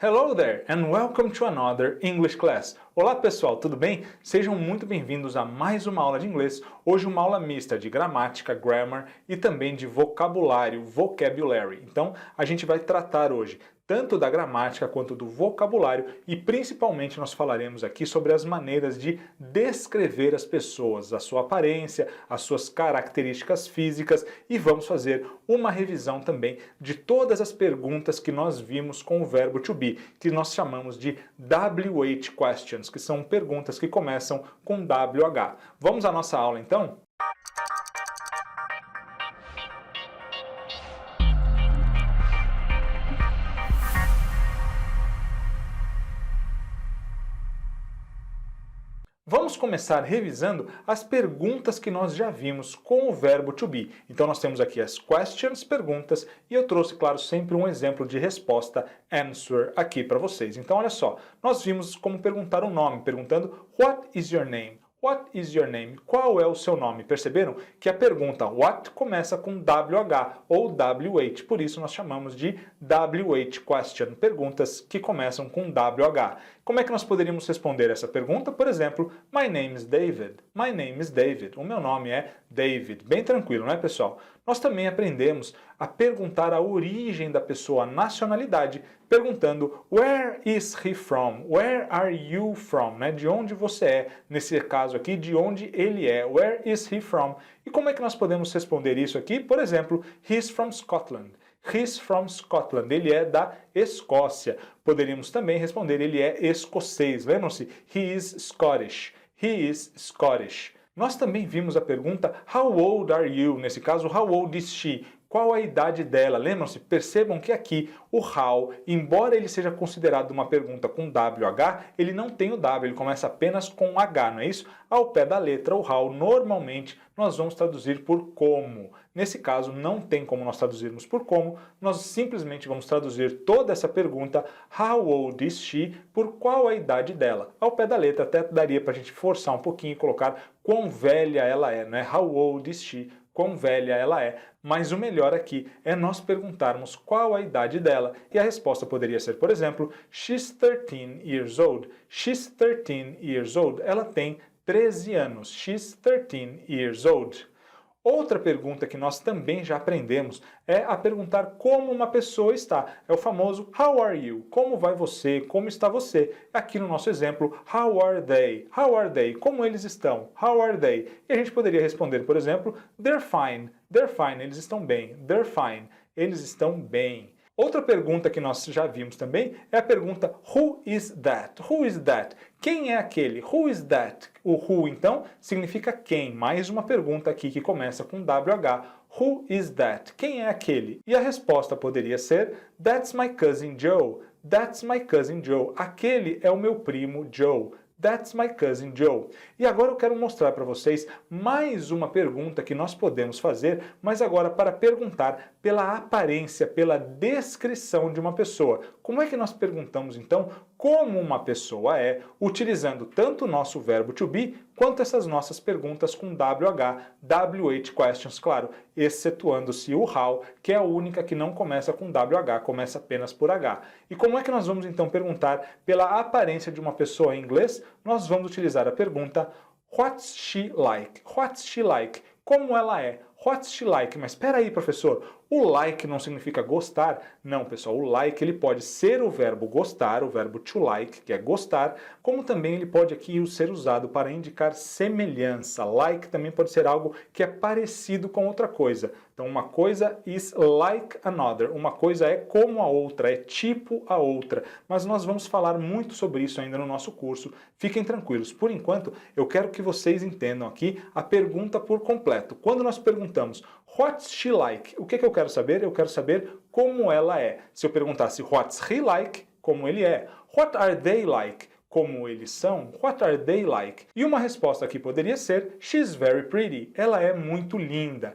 Hello there and welcome to another English class. Olá pessoal, tudo bem? Sejam muito bem-vindos a mais uma aula de inglês. Hoje uma aula mista de gramática, grammar e também de vocabulário, vocabulary. Então a gente vai tratar hoje tanto da gramática quanto do vocabulário e principalmente nós falaremos aqui sobre as maneiras de descrever as pessoas, a sua aparência, as suas características físicas e vamos fazer uma revisão também de todas as perguntas que nós vimos com o verbo to be, que nós chamamos de WH questions, que são perguntas que começam com WH. Vamos à nossa aula então? Vamos começar revisando as perguntas que nós já vimos com o verbo to be. Então nós temos aqui as questions, perguntas, e eu trouxe, claro, sempre um exemplo de resposta, answer, aqui para vocês. Então olha só, nós vimos como perguntar um nome, perguntando What is your name? What is your name? Qual é o seu nome? Perceberam que a pergunta what começa com WH ou WH, por isso nós chamamos de WH question, perguntas que começam com WH. Como é que nós poderíamos responder essa pergunta? Por exemplo, My name is David. My name is David. O meu nome é David. Bem tranquilo, não é, pessoal? Nós também aprendemos a perguntar a origem da pessoa, a nacionalidade, perguntando Where is he from? Where are you from? Né? De onde você é? Nesse caso aqui, de onde ele é? Where is he from? E como é que nós podemos responder isso aqui? Por exemplo, He's from Scotland. He's from Scotland. Ele é da Escócia. Poderíamos também responder, ele é escocês. Lembram-se? He is Scottish. He is Scottish. Nós também vimos a pergunta How old are you? Nesse caso, how old is she? Qual a idade dela? Lembram-se? Percebam que aqui o how, embora ele seja considerado uma pergunta com WH, ele não tem o W, ele começa apenas com H, não é isso? Ao pé da letra, o how, normalmente, nós vamos traduzir por como. Nesse caso, não tem como nós traduzirmos por como, nós simplesmente vamos traduzir toda essa pergunta, how old is she, por qual a idade dela. Ao pé da letra, até daria para a gente forçar um pouquinho e colocar quão velha ela é, né? How old is she? Quão velha ela é, mas o melhor aqui é nós perguntarmos qual a idade dela e a resposta poderia ser, por exemplo, She's 13 years old. She's 13 years old. Ela tem 13 anos. She's 13 years old. Outra pergunta que nós também já aprendemos é a perguntar como uma pessoa está. É o famoso How are you? Como vai você? Como está você? Aqui no nosso exemplo, How are they? How are they? Como eles estão? How are they? E a gente poderia responder, por exemplo, They're fine. They're fine. Eles estão bem. They're fine. Eles estão bem. Outra pergunta que nós já vimos também é a pergunta Who is that? Who is that? Quem é aquele? Who is that? O who, então, significa quem. Mais uma pergunta aqui que começa com WH. Who is that? Quem é aquele? E a resposta poderia ser That's my cousin Joe. That's my cousin Joe. Aquele é o meu primo Joe. That's my cousin Joe. E agora eu quero mostrar para vocês mais uma pergunta que nós podemos fazer, mas agora para perguntar pela aparência, pela descrição de uma pessoa. Como é que nós perguntamos então como uma pessoa é, utilizando tanto o nosso verbo to be, quanto essas nossas perguntas com WH, WH questions, claro, excetuando-se o how, que é a única que não começa com WH, começa apenas por H. E como é que nós vamos então perguntar pela aparência de uma pessoa em inglês? Nós vamos utilizar a pergunta What's she like? What's she like? Como ela é? What's she like? Mas espera aí, professor, o like não significa gostar? Não, pessoal, o like ele pode ser o verbo gostar, o verbo to like, que é gostar, como também ele pode aqui ser usado para indicar semelhança. Like também pode ser algo que é parecido com outra coisa. Então uma coisa is like another, uma coisa é como a outra, é tipo a outra. Mas nós vamos falar muito sobre isso ainda no nosso curso, fiquem tranquilos. Por enquanto, eu quero que vocês entendam aqui a pergunta por completo. Quando nós perguntamos What's she like? O que eu quero saber? Eu quero saber como ela é. Se eu perguntasse What's he like? Como ele é. What are they like? Como eles são. What are they like? E uma resposta aqui poderia ser She's very pretty. Ela é muito linda.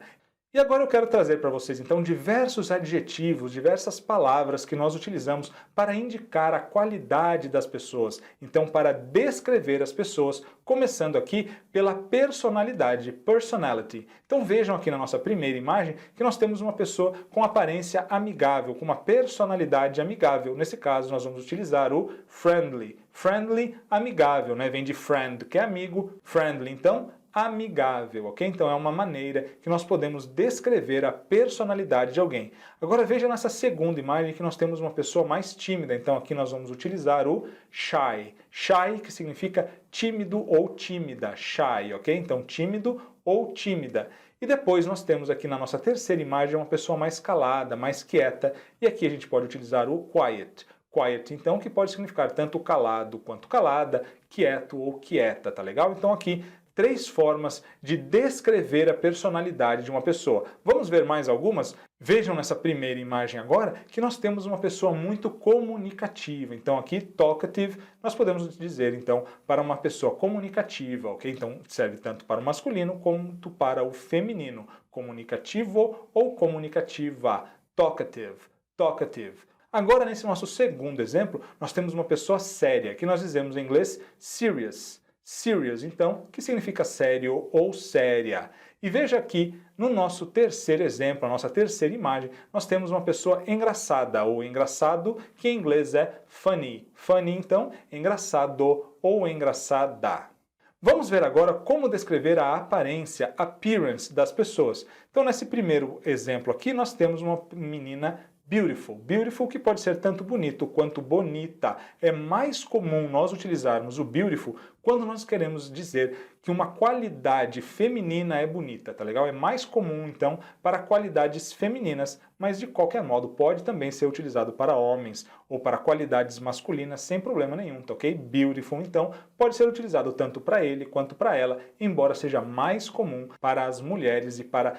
E agora eu quero trazer para vocês, então, diversos adjetivos, diversas palavras que nós utilizamos para indicar a qualidade das pessoas. Então, para descrever as pessoas, começando aqui pela personalidade, personality. Então, vejam aqui na nossa primeira imagem que nós temos uma pessoa com aparência amigável, com uma personalidade amigável. Nesse caso, nós vamos utilizar o friendly. Friendly, amigável, né? Vem de friend, que é amigo, friendly. Então, amigável, ok? Então é uma maneira que nós podemos descrever a personalidade de alguém. Agora veja nessa segunda imagem que nós temos uma pessoa mais tímida, então aqui nós vamos utilizar o shy. Shy, que significa tímido ou tímida, shy, ok? Então tímido ou tímida. E depois nós temos aqui na nossa terceira imagem uma pessoa mais calada, mais quieta, e aqui a gente pode utilizar o quiet. Quiet, então, que pode significar tanto calado quanto calada, quieto ou quieta, tá legal? Então aqui 3 formas de descrever a personalidade de uma pessoa. Vamos ver mais algumas? Vejam nessa primeira imagem agora que nós temos uma pessoa muito comunicativa. Então aqui, talkative, nós podemos dizer então para uma pessoa comunicativa, ok? Então serve tanto para o masculino quanto para o feminino. Comunicativo ou comunicativa. Talkative, talkative. Agora, nesse nosso segundo exemplo, nós temos uma pessoa séria, que nós dizemos em inglês serious. Serious, então, que significa sério ou séria. E veja aqui, no nosso terceiro exemplo, a nossa terceira imagem, nós temos uma pessoa engraçada ou engraçado, que em inglês é funny. Funny, então, engraçado ou engraçada. Vamos ver agora como descrever a aparência, appearance das pessoas. Então, nesse primeiro exemplo aqui, nós temos uma menina beautiful. Beautiful que pode ser tanto bonito quanto bonita. É mais comum nós utilizarmos o beautiful quando nós queremos dizer que uma qualidade feminina é bonita, tá legal? É mais comum, então, para qualidades femininas, mas de qualquer modo pode também ser utilizado para homens ou para qualidades masculinas sem problema nenhum, tá ok? Beautiful, então, pode ser utilizado tanto para ele quanto para ela, embora seja mais comum para as mulheres e para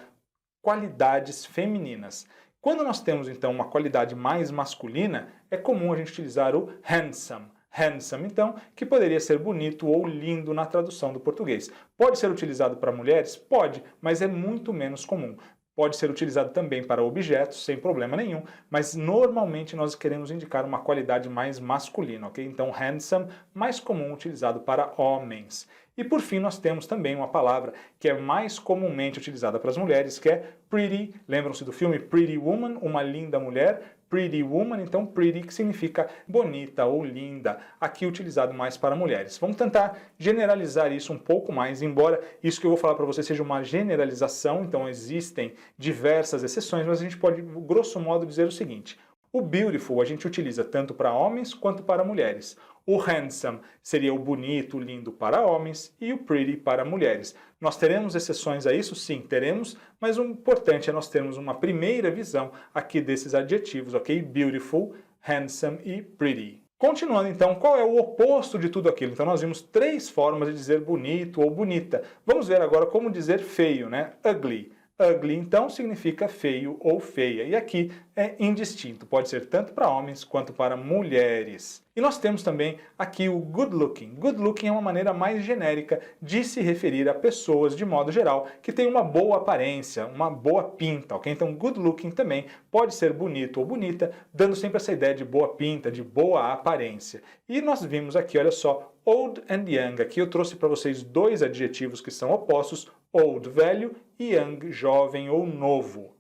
qualidades femininas. Quando nós temos, então, uma qualidade mais masculina, é comum a gente utilizar o handsome. Handsome, então, que poderia ser bonito ou lindo na tradução do português. Pode ser utilizado para mulheres? Pode, mas é muito menos comum. Pode ser utilizado também para objetos, sem problema nenhum, mas normalmente nós queremos indicar uma qualidade mais masculina, ok? Então, handsome, mais comum utilizado para homens. E por fim, nós temos também uma palavra que é mais comumente utilizada para as mulheres, que é pretty. Lembram-se do filme Pretty Woman, uma linda mulher? Pretty Woman, então pretty que significa bonita ou linda, aqui utilizado mais para mulheres. Vamos tentar generalizar isso um pouco mais, embora isso que eu vou falar para você seja uma generalização, então existem diversas exceções, mas a gente pode, grosso modo, dizer o seguinte: o beautiful a gente utiliza tanto para homens quanto para mulheres. O handsome seria o bonito, o lindo para homens e o pretty para mulheres. Nós teremos exceções a isso? Sim, teremos, mas o importante é nós termos uma primeira visão aqui desses adjetivos, ok? Beautiful, handsome e pretty. Continuando então, qual é o oposto de tudo aquilo? Então nós vimos 3 formas de dizer bonito ou bonita. Vamos ver agora como dizer feio, né? Ugly. Ugly, então, significa feio ou feia. E aqui é indistinto. Pode ser tanto para homens quanto para mulheres. E nós temos também aqui o good looking. Good looking é uma maneira mais genérica de se referir a pessoas, de modo geral, que têm uma boa aparência, uma boa pinta, ok? Então, good looking também pode ser bonito ou bonita, dando sempre essa ideia de boa pinta, de boa aparência. E nós vimos aqui, olha só, old and young. Aqui eu trouxe para vocês 2 adjetivos que são opostos, old, velho, e young, jovem ou novo.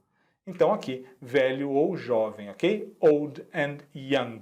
Então aqui, velho ou jovem, ok? Old and young.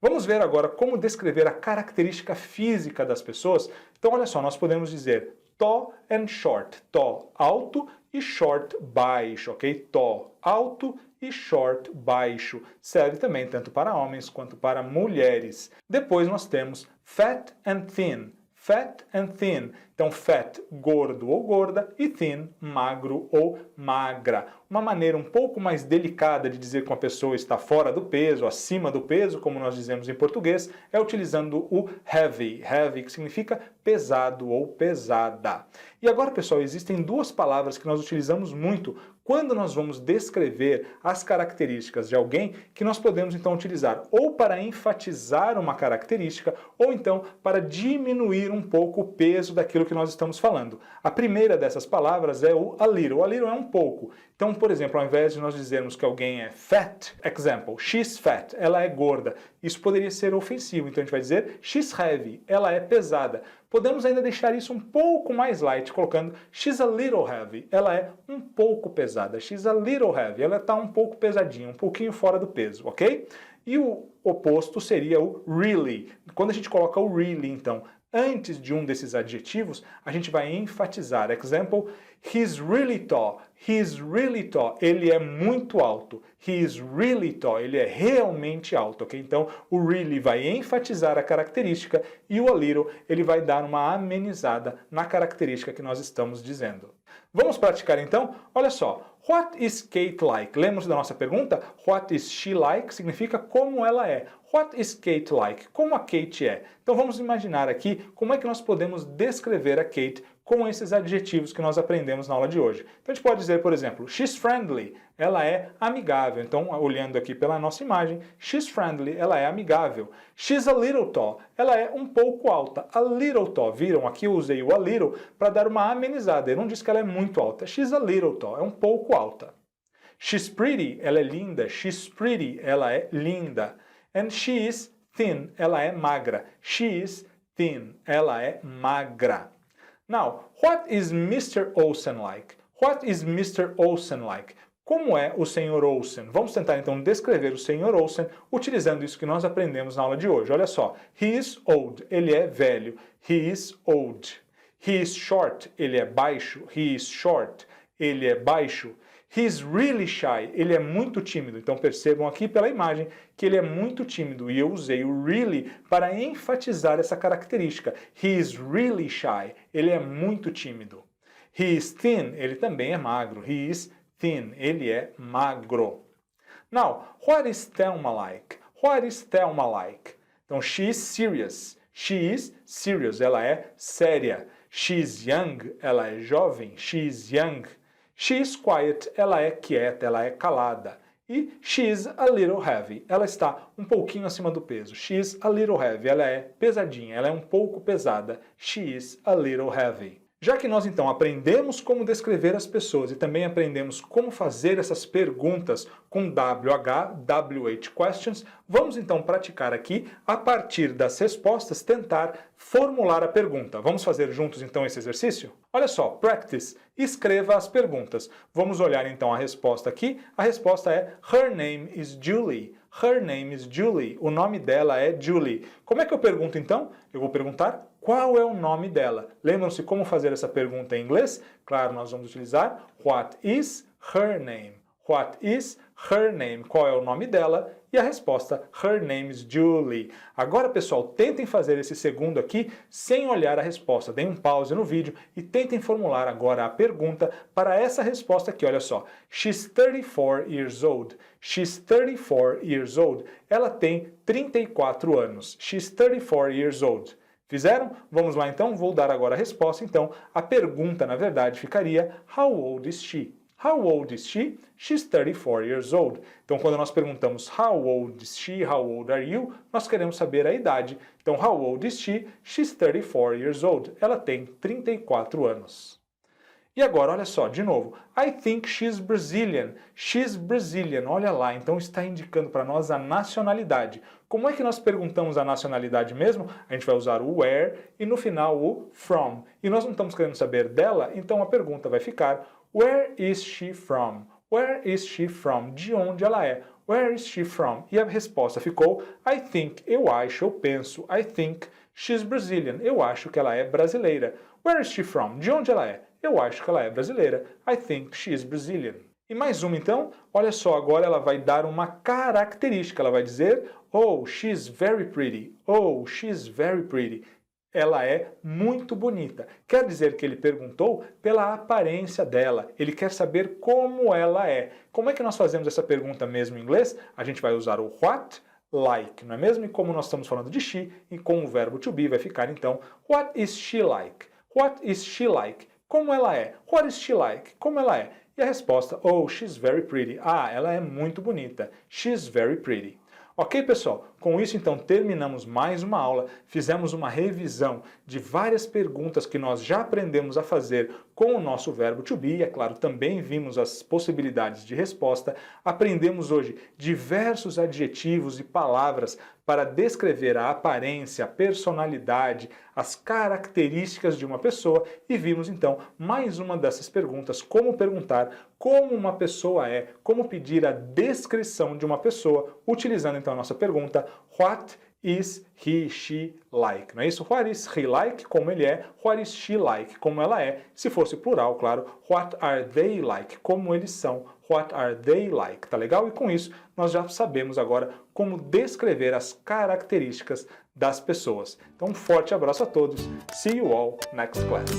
Vamos ver agora como descrever a característica física das pessoas. Então olha só, nós podemos dizer tall and short. Tall, alto, e short, baixo, ok? Tall, alto, e short, baixo. Serve também tanto para homens quanto para mulheres. Depois nós temos fat and thin. Fat and thin. Então, fat, gordo ou gorda, e thin, magro ou magra. Uma maneira um pouco mais delicada de dizer que uma pessoa está fora do peso, acima do peso, como nós dizemos em português, é utilizando o heavy. Heavy, que significa pesado ou pesada. E agora, pessoal, existem 2 palavras que nós utilizamos muito quando nós vamos descrever as características de alguém que nós podemos então utilizar ou para enfatizar uma característica ou então para diminuir um pouco o peso daquilo que nós estamos falando. A primeira dessas palavras é o a little. O a little é um pouco. Então, por exemplo, ao invés de nós dizermos que alguém é fat, example, she's fat, ela é gorda, isso poderia ser ofensivo. Então a gente vai dizer she's heavy, ela é pesada. Podemos ainda deixar isso um pouco mais light, colocando she's a little heavy, ela é um pouco pesada. She's a little heavy, ela está um pouco pesadinha, um pouquinho fora do peso, ok? E o oposto seria o really. Quando a gente coloca o really, então, antes de um desses adjetivos, a gente vai enfatizar. Example, he's really tall. He's really tall. Ele é muito alto. He's really tall. Ele é realmente alto, ok? Então, o really vai enfatizar a característica e o a little, ele vai dar uma amenizada na característica que nós estamos dizendo. Vamos praticar então? Olha só. What is Kate like? Lembra da nossa pergunta? What is she like? Significa como ela é. What is Kate like? Como a Kate é. Então vamos imaginar aqui como é que nós podemos descrever a Kate com esses adjetivos que nós aprendemos na aula de hoje. Então a gente pode dizer, por exemplo, she's friendly, ela é amigável. Então, olhando aqui pela nossa imagem, she's friendly, ela é amigável. She's a little tall, ela é um pouco alta. A little tall, viram? Aqui eu usei o a little para dar uma amenizada. Eu não disse que ela é muito alta. She's a little tall, é um pouco alta. She's pretty, ela é linda. She's pretty, ela é linda. And she is thin, ela é magra. She is thin, ela é magra. Now, what is Mr. Olsen like? What is Mr. Olsen like? Como é o Sr. Olsen? Vamos tentar então descrever o Sr. Olsen utilizando isso que nós aprendemos na aula de hoje. Olha só. He is old. Ele é velho. He is old. He is short. Ele é baixo. He is short. Ele é baixo. He's really shy. Ele é muito tímido. Então percebam aqui pela imagem que ele é muito tímido. E eu usei o really para enfatizar essa característica. He's really shy. Ele é muito tímido. He is thin. Ele também é magro. He is thin. Ele é magro. Now, what is Thelma like? What is Thelma like? Então, she is serious. She is serious. Ela é séria. She is young. Ela é jovem. She is young. She is quiet, ela é quieta, ela é calada. E she is a little heavy, ela está um pouquinho acima do peso. She is a little heavy, ela é pesadinha, ela é um pouco pesada. She is a little heavy. Já que nós então aprendemos como descrever as pessoas e também aprendemos como fazer essas perguntas com WH, WH questions, vamos então praticar aqui, a partir das respostas, tentar formular a pergunta. Vamos fazer juntos então esse exercício? Olha só, practice, escreva as perguntas. Vamos olhar então a resposta aqui. A resposta é Her name is Julie. Her name is Julie. O nome dela é Julie. Como é que eu pergunto então? Eu vou perguntar qual é o nome dela. Lembram-se como fazer essa pergunta em inglês? Claro, nós vamos utilizar What is her name? What is her name? Qual é o nome dela? E a resposta, her name is Julie. Agora, pessoal, tentem fazer esse segundo aqui sem olhar a resposta. Deem um pause no vídeo e tentem formular agora a pergunta para essa resposta aqui. Olha só. She's 34 years old. She's 34 years old. Ela tem 34 anos. She's 34 years old. Fizeram? Vamos lá então, vou dar agora a resposta. Então, a pergunta, na verdade, ficaria How old is she? How old is she? She's 34 years old. Então, quando nós perguntamos How old is she? How old are you? Nós queremos saber a idade. Então, How old is she? She's 34 years old. Ela tem 34 anos. E agora, olha só, de novo. I think she's Brazilian. She's Brazilian. Olha lá, então está indicando para nós a nacionalidade. Como é que nós perguntamos a nacionalidade mesmo? A gente vai usar o where e no final o from. E nós não estamos querendo saber dela, então a pergunta vai ficar Where is she from? Where is she from? De onde ela é? Where is she from? E a resposta ficou I think, eu acho, eu penso. I think she's Brazilian. Eu acho que ela é brasileira. Where is she from? De onde ela é? Eu acho que ela é brasileira. I think she is Brazilian. E mais uma então, olha só, agora ela vai dar uma característica. Ela vai dizer, oh, she's very pretty. Oh, she's very pretty. Ela é muito bonita. Quer dizer que ele perguntou pela aparência dela. Ele quer saber como ela é. Como é que nós fazemos essa pergunta mesmo em inglês? A gente vai usar o what, like, não é mesmo? E como nós estamos falando de she, e com o verbo to be vai ficar então, what is she like? What is she like? Como ela é? What is she like? Como ela é? E E a resposta, oh, she's very pretty. Ah, ela é muito bonita. She's very pretty. Ok, pessoal? Com isso, então, terminamos mais uma aula, fizemos uma revisão de várias perguntas que nós já aprendemos a fazer com o nosso verbo to be, e, é claro, também vimos as possibilidades de resposta. Aprendemos hoje diversos adjetivos e palavras para descrever a aparência, a personalidade, as características de uma pessoa e vimos, então, mais uma dessas perguntas, como perguntar como uma pessoa é, como pedir a descrição de uma pessoa, utilizando, então, a nossa pergunta What is he, she like? Não é isso? What is he like? Como ele é. What is she like? Como ela é. Se fosse plural, claro. What are they like? Como eles são. What are they like? Tá legal? E com isso, nós já sabemos agora como descrever as características das pessoas. Então, um forte abraço a todos. See you all next class.